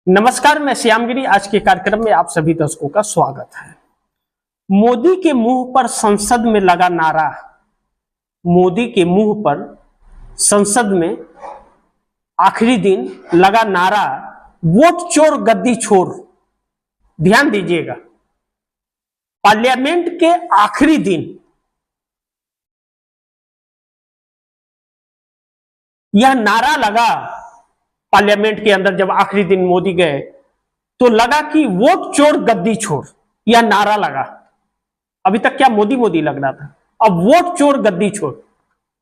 नमस्कार, मैं श्यामगिरी। आज के कार्यक्रम में आप सभी दर्शकों का स्वागत है। मोदी के मुंह पर संसद में लगा नारा, मोदी के मुंह पर संसद में आखिरी दिन लगा नारा, वोट चोर गद्दी छोर। ध्यान दीजिएगा, पार्लियामेंट के आखिरी दिन यह नारा लगा। पार्लियामेंट के अंदर जब आखिरी दिन मोदी गए तो लगा कि वोट चोर गद्दी छोर, यह नारा लगा। अभी तक क्या मोदी मोदी लग रहा था, अब वोट चोर गद्दी छोर।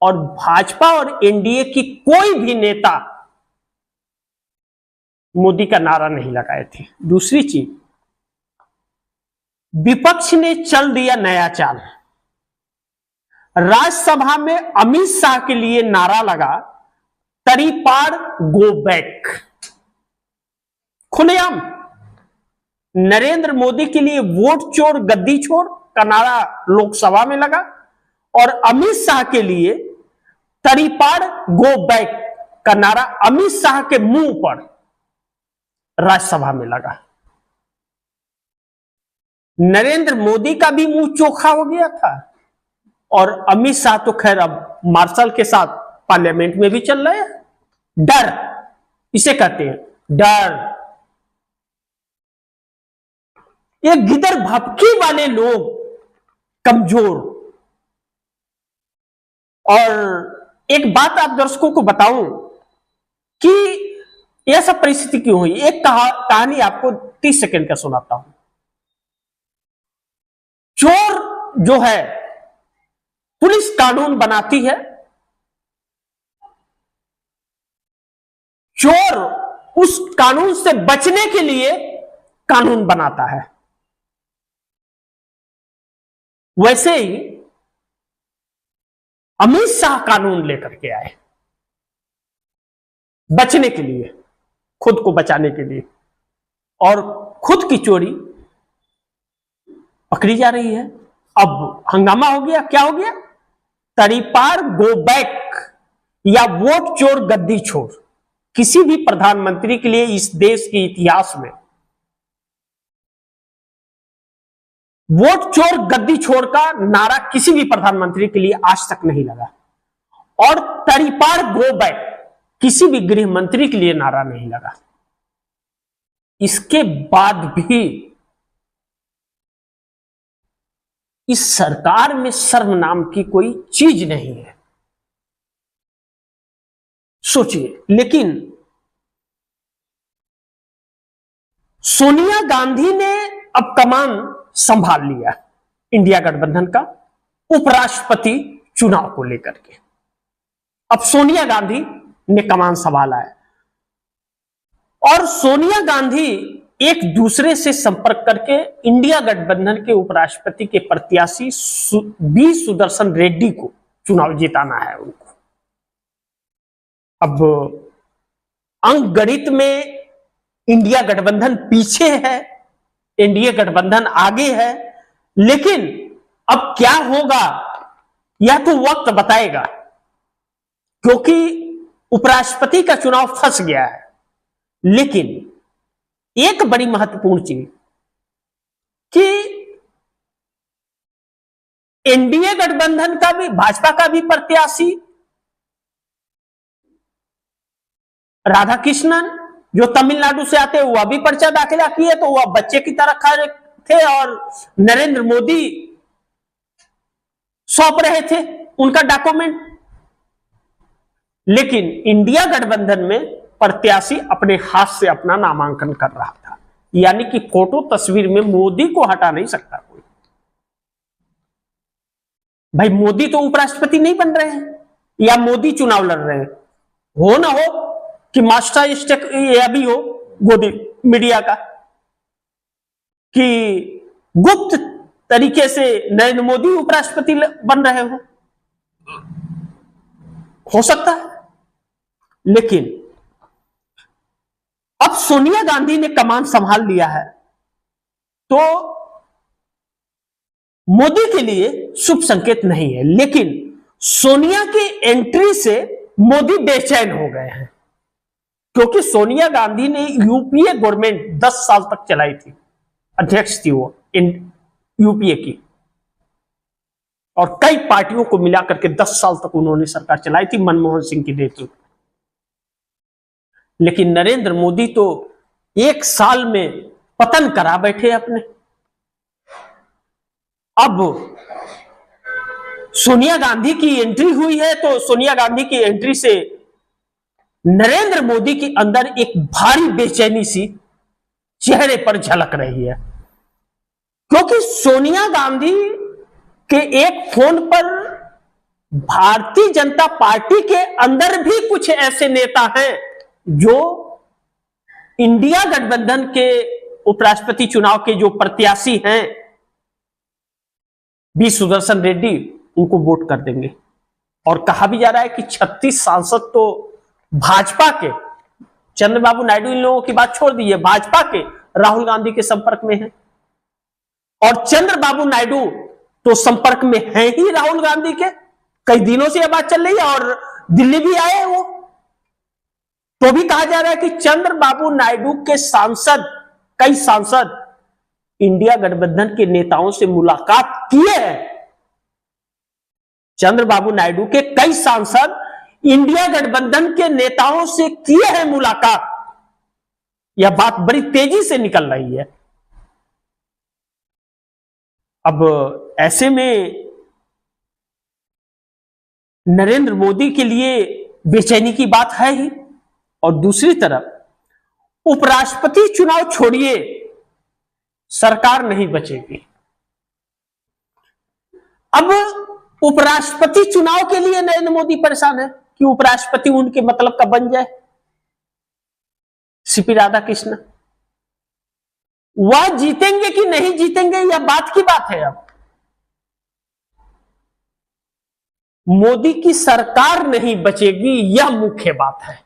और भाजपा और एनडीए की कोई भी नेता मोदी का नारा नहीं लगाए थे। दूसरी चीज, विपक्ष ने चल दिया नया चाल। राज्यसभा में अमित शाह के लिए नारा लगा, तरीपार गो बैक। खुलेआम नरेंद्र मोदी के लिए वोट चोर गद्दी छोर का नारा लोकसभा में लगा और अमित शाह के लिए तरीपार गो बैक का नारा अमित शाह के मुंह पर राज्यसभा में लगा। नरेंद्र मोदी का भी मुंह चोखा हो गया था और अमित शाह तो खैर अब मार्शल के साथ पार्लियामेंट में भी चल रहे हैं। डर इसे कहते हैं, डर। ये गिदर भपकी वाले लोग कमजोर। और एक बात आप दर्शकों को बताऊं कि यह सब परिस्थिति क्यों हुई। एक कहानी आपको 30 सेकंड का सुनाता हूं। चोर जो है, पुलिस कानून बनाती है, चोर उस कानून से बचने के लिए कानून बनाता है। वैसे ही अमित शाह कानून लेकर के आए बचने के लिए, खुद को बचाने के लिए, और खुद की चोरी पकड़ी जा रही है। अब हंगामा हो गया। क्या हो गया? तरीपार गो बैक या वोट चोर गद्दी छोर। किसी भी प्रधानमंत्री के लिए इस देश के इतिहास में वोट चोर गद्दी छोर का नारा किसी भी प्रधानमंत्री के लिए आज तक नहीं लगा। और तरीपार गो बैक किसी भी गृह मंत्री के लिए नारा नहीं लगा। इसके बाद भी इस सरकार में शर्म नाम की कोई चीज नहीं है। सोचिए, लेकिन सोनिया गांधी ने अब कमान संभाल लिया इंडिया गठबंधन का उपराष्ट्रपति चुनाव को लेकर के। अब सोनिया गांधी ने कमान संभाला है और सोनिया गांधी एक दूसरे से संपर्क करके इंडिया गठबंधन के उपराष्ट्रपति के प्रत्याशी बी सुदर्शन रेड्डी को चुनाव जिताना है उनको। अब अंक गणित में इंडिया गठबंधन पीछे है, एनडीए गठबंधन आगे है, लेकिन अब क्या होगा यह तो वक्त बताएगा, क्योंकि उपराष्ट्रपति का चुनाव फंस गया है। लेकिन एक बड़ी महत्वपूर्ण चीज कि एनडीए गठबंधन का भी, भाजपा का भी प्रत्याशी राधाकृष्णन जो तमिलनाडु से आते वह भी पर्चा दाखिला किए, तो वह बच्चे की तरह खड़े थे और नरेंद्र मोदी सौंप रहे थे उनका डॉक्यूमेंट। लेकिन इंडिया गठबंधन में प्रत्याशी अपने हाथ से अपना नामांकन कर रहा था, यानी कि फोटो तस्वीर में मोदी को हटा नहीं सकता कोई। भाई, मोदी तो उपराष्ट्रपति नहीं बन रहे हैं या मोदी चुनाव लड़ रहे हैं। हो ना हो कि मास्टर स्टेक यह भी हो गोदी मीडिया का कि गुप्त तरीके से नरेंद्र मोदी उपराष्ट्रपति बन रहे हो सकता है। लेकिन अब सोनिया गांधी ने कमान संभाल लिया है तो मोदी के लिए शुभ संकेत नहीं है। लेकिन सोनिया की एंट्री से मोदी बेचैन हो गए हैं, क्योंकि सोनिया गांधी ने यूपीए गवर्नमेंट 10 साल तक चलाई थी, अध्यक्ष थी वो यूपीए की, और कई पार्टियों को मिलाकर के 10 साल तक उन्होंने सरकार चलाई थी मनमोहन सिंह के नेतृत्व। लेकिन नरेंद्र मोदी तो 1 साल में पतन करा बैठे अपने। अब सोनिया गांधी की एंट्री हुई है, तो सोनिया गांधी की एंट्री से नरेंद्र मोदी के अंदर एक भारी बेचैनी सी चेहरे पर झलक रही है, क्योंकि सोनिया गांधी के एक फोन पर भारतीय जनता पार्टी के अंदर भी कुछ ऐसे नेता हैं जो इंडिया गठबंधन के उपराष्ट्रपति चुनाव के जो प्रत्याशी हैं बी सुदर्शन रेड्डी, उनको वोट कर देंगे। और कहा भी जा रहा है कि 36 सांसद तो भाजपा के, चंद्रबाबू नायडू इन लोगों की बात छोड़ दीजिए, भाजपा के राहुल गांधी के संपर्क में है, और चंद्रबाबू नायडू तो संपर्क में है ही राहुल गांधी के। कई दिनों से यह बात चल रही है और दिल्ली भी आए वो, तो भी कहा जा रहा है कि चंद्रबाबू नायडू के सांसद, कई सांसद इंडिया गठबंधन के नेताओं से मुलाकात किए हैं। चंद्रबाबू नायडू के कई सांसद इंडिया गठबंधन के नेताओं से किए हैं मुलाकात। यह बात बड़ी तेजी से निकल रही है। अब ऐसे में नरेंद्र मोदी के लिए बेचैनी की बात है ही, और दूसरी तरफ उपराष्ट्रपति चुनाव छोड़िए, सरकार नहीं बचेगी। अब उपराष्ट्रपति चुनाव के लिए नरेंद्र मोदी परेशान है कि उपराष्ट्रपति उनके मतलब का बन जाए सीपी राधाकृष्णन। वह जीतेंगे कि नहीं जीतेंगे यह बात की बात है। अब मोदी की सरकार नहीं बचेगी, यह मुख्य बात है।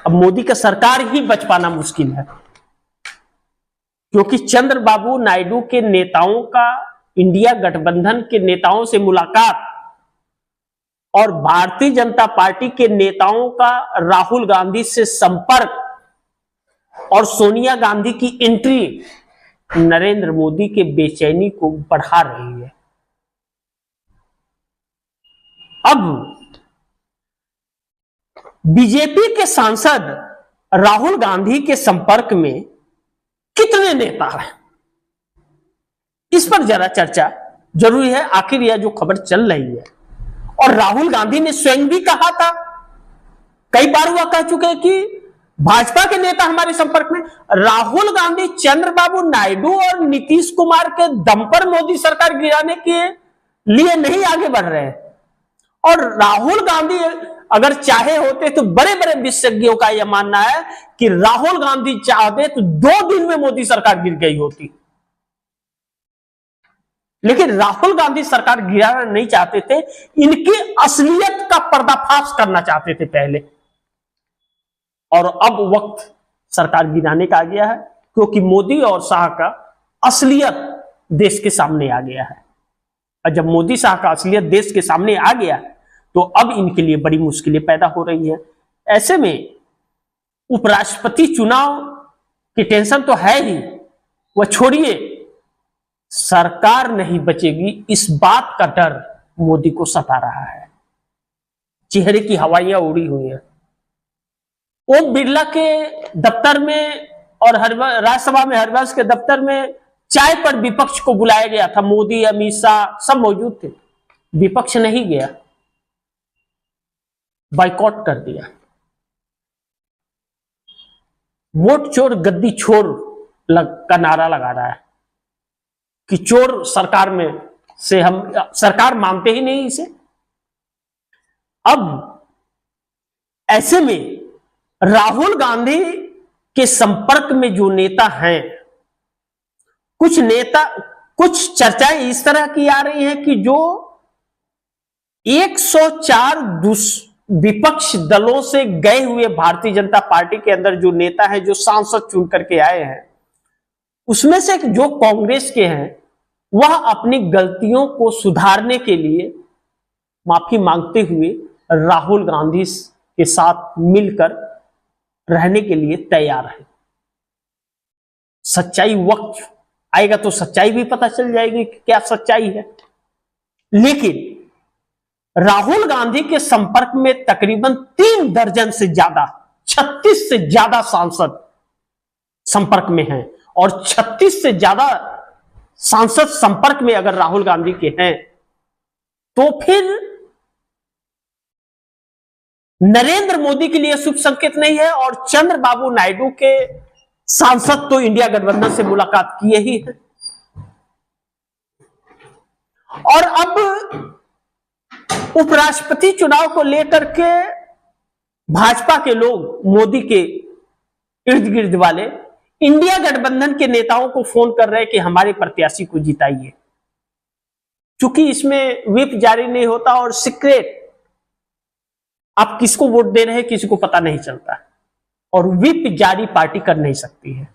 अब मोदी का सरकार ही बच पाना मुश्किल है, क्योंकि चंद्रबाबू नायडू के नेताओं का इंडिया गठबंधन के नेताओं से मुलाकात और भारतीय जनता पार्टी के नेताओं का राहुल गांधी से संपर्क और सोनिया गांधी की एंट्री नरेंद्र मोदी के बेचैनी को बढ़ा रही है। अब बीजेपी के सांसद राहुल गांधी के संपर्क में कितने नेता हैं, इस पर जरा चर्चा जरूरी है। आखिर यह जो खबर चल रही है, और राहुल गांधी ने स्वयं भी कहा था, कई बार वह कह चुके हैं कि भाजपा के नेता हमारे संपर्क में। राहुल गांधी चंद्रबाबू नायडू और नीतीश कुमार के दम पर मोदी सरकार गिराने के लिए नहीं आगे बढ़ रहे हैं। और राहुल गांधी अगर चाहे होते तो, बड़े बड़े विशेषज्ञों का यह मानना है कि राहुल गांधी चाहते तो 2 दिन में मोदी सरकार गिर गई होती। लेकिन राहुल गांधी सरकार गिराना नहीं चाहते थे, इनकी असलियत का पर्दाफाश करना चाहते थे पहले। और अब वक्त सरकार गिराने का आ गया है, क्योंकि मोदी और शाह का असलियत देश के सामने आ गया है। और जब मोदी शाह का असलियत देश के सामने आ गया है, तो अब इनके लिए बड़ी मुश्किलें पैदा हो रही हैं। ऐसे में उपराष्ट्रपति चुनाव की टेंशन तो है ही, वह छोड़िए, सरकार नहीं बचेगी, इस बात का डर मोदी को सता रहा है। चेहरे की हवाइयां उड़ी हुई हैं। ओम बिरला के दफ्तर में और राज्यसभा में हरिवंश के दफ्तर में चाय पर विपक्ष को बुलाया गया था। मोदी, अमित शाह सब मौजूद थे, विपक्ष नहीं गया, बाइकॉट कर दिया। वोट चोर गद्दी छोर का नारा लगा रहा है कि चोर सरकार में से हम, सरकार मानते ही नहीं इसे। अब ऐसे में राहुल गांधी के संपर्क में जो नेता हैं, कुछ चर्चाएं इस तरह की आ रही हैं कि जो 104 विपक्ष दलों से गए हुए भारतीय जनता पार्टी के अंदर जो नेता हैं, जो सांसद चुन करके आए हैं, उसमें से जो कांग्रेस के हैं, वह अपनी गलतियों को सुधारने के लिए माफी मांगते हुए राहुल गांधी के साथ मिलकर रहने के लिए तैयार है। सच्चाई वक्त आएगा तो सच्चाई भी पता चल जाएगी कि क्या सच्चाई है। लेकिन राहुल गांधी के संपर्क में तकरीबन 3 दर्जन से ज्यादा, 36 से ज्यादा सांसद संपर्क में हैं, और 36 से ज्यादा सांसद संपर्क में अगर राहुल गांधी के हैं तो फिर नरेंद्र मोदी के लिए शुभ संकेत नहीं है। और चंद्रबाबू नायडू के सांसद तो इंडिया गठबंधन से मुलाकात किए ही है। और अब उपराष्ट्रपति चुनाव को लेकर के भाजपा के लोग, मोदी के इर्द गिर्द वाले, इंडिया गठबंधन के नेताओं को फोन कर रहे हैं कि हमारे प्रत्याशी को जिताइए। चूंकि इसमें व्हिप जारी नहीं होता और सीक्रेट आप किसको वोट दे रहे हैं किसी को पता नहीं चलता, और व्हिप जारी पार्टी कर नहीं सकती है।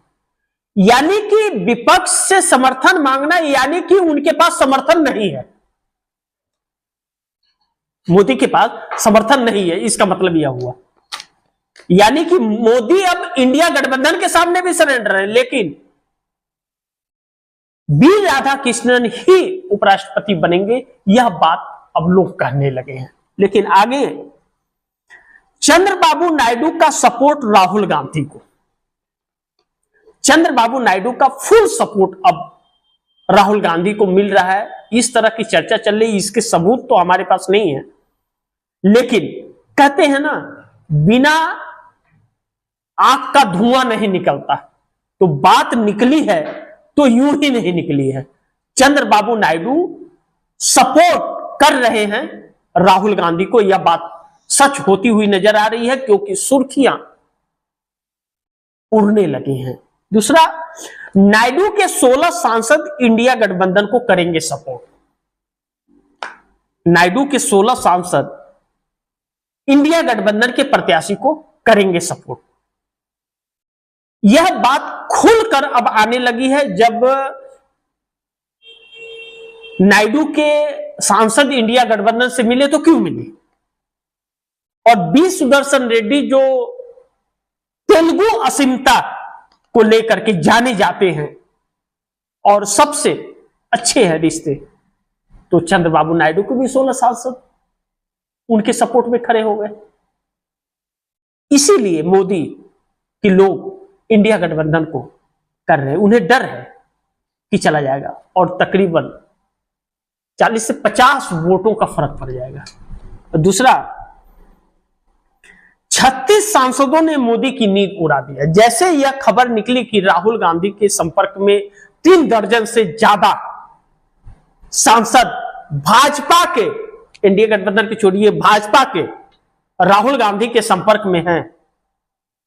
यानी कि विपक्ष से समर्थन मांगना यानी कि उनके पास समर्थन नहीं है, मोदी के पास समर्थन नहीं है, इसका मतलब यह हुआ। यानी कि मोदी अब इंडिया गठबंधन के सामने भी सरेंडर है, लेकिन बी राधाकृष्णन ही उपराष्ट्रपति बनेंगे, यह बात अब लोग कहने लगे हैं। लेकिन आगे चंद्रबाबू नायडू का सपोर्ट राहुल गांधी को, चंद्रबाबू नायडू का फुल सपोर्ट अब राहुल गांधी को मिल रहा है, इस तरह की चर्चा चल रही है। इसके सबूत तो हमारे पास नहीं है, लेकिन कहते हैं ना, बिना आग का धुआं नहीं निकलता, तो बात निकली है तो यूं ही नहीं निकली है। चंद्रबाबू नायडू सपोर्ट कर रहे हैं राहुल गांधी को, यह बात सच होती हुई नजर आ रही है, क्योंकि सुर्खियां उड़ने लगी हैं। दूसरा, नायडू के 16 सांसद इंडिया गठबंधन को करेंगे सपोर्ट। नायडू के 16 सांसद इंडिया गठबंधन के प्रत्याशी को करेंगे सपोर्ट। यह बात खुलकर अब आने लगी है, जब नायडू के सांसद इंडिया गठबंधन से मिले तो क्यों मिले, और बी सुदर्शन रेड्डी जो तेलुगु अस्मिता को लेकर के जाने जाते हैं और सबसे अच्छे हैं रिश्ते, तो चंद्रबाबू नायडू को भी 16 सांसद उनके सपोर्ट में खड़े हो गए। इसीलिए मोदी के लोग इंडिया गठबंधन को कर रहे हैं, उन्हें डर है कि चला जाएगा और तकरीबन 40 से 50 वोटों का फर्क पड़ जाएगा। और दूसरा, 36 सांसदों ने मोदी की नींद उड़ा दिया। जैसे यह खबर निकली कि राहुल गांधी के संपर्क में 3 दर्जन से ज्यादा सांसद भाजपा के, इंडिया गठबंधन के छोड़िए, भाजपा के राहुल गांधी के संपर्क में हैं,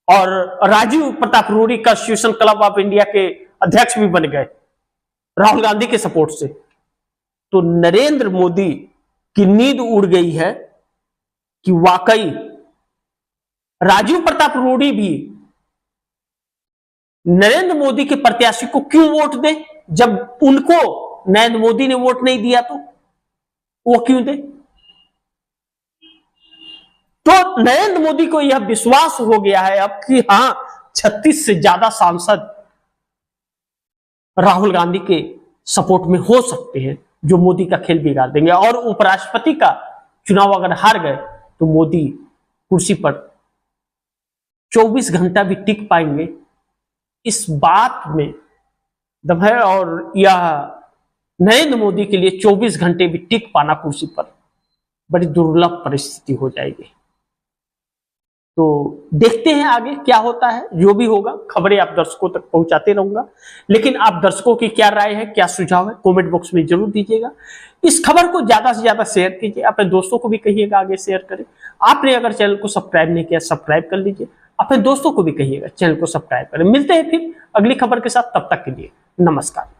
और Rajiv Pratap Rudy constitution club of India के अध्यक्ष भी बन गए राहुल गांधी के सपोर्ट से, तो नरेंद्र मोदी की नींद उड़ गई है कि वाकई राजीव प्रताप रूडी भी नरेंद्र मोदी के प्रत्याशी को क्यों वोट दे, जब उनको नरेंद्र मोदी ने वोट नहीं दिया तो वो क्यों दे। तो नरेंद्र मोदी को यह विश्वास हो गया है अब कि हां, 36 से ज्यादा सांसद राहुल गांधी के सपोर्ट में हो सकते हैं, जो मोदी का खेल बिगाड़ देंगे। और उपराष्ट्रपति का चुनाव अगर हार गए तो मोदी कुर्सी पर 24 घंटा भी टिक पाएंगे, इस बात में दम है। और यह नरेंद्र मोदी के लिए 24 घंटे भी टिक पाना कुर्सी पर बड़ी दुर्लभ परिस्थिति हो जाएगी। तो देखते हैं आगे क्या होता है, जो भी होगा खबरें आप दर्शकों तक पहुंचाते रहूंगा। लेकिन आप दर्शकों की क्या राय है, क्या सुझाव है, कमेंट बॉक्स में जरूर दीजिएगा। इस खबर को ज्यादा से ज्यादा शेयर कीजिए, अपने दोस्तों को भी कहिएगा आगे शेयर करें। आपने अगर चैनल को सब्सक्राइब नहीं किया, सब्सक्राइब कर लीजिए, अपने दोस्तों को भी कहिएगा चैनल को सब्सक्राइब करें। मिलते हैं फिर अगली खबर के साथ, तब तक के लिए नमस्कार।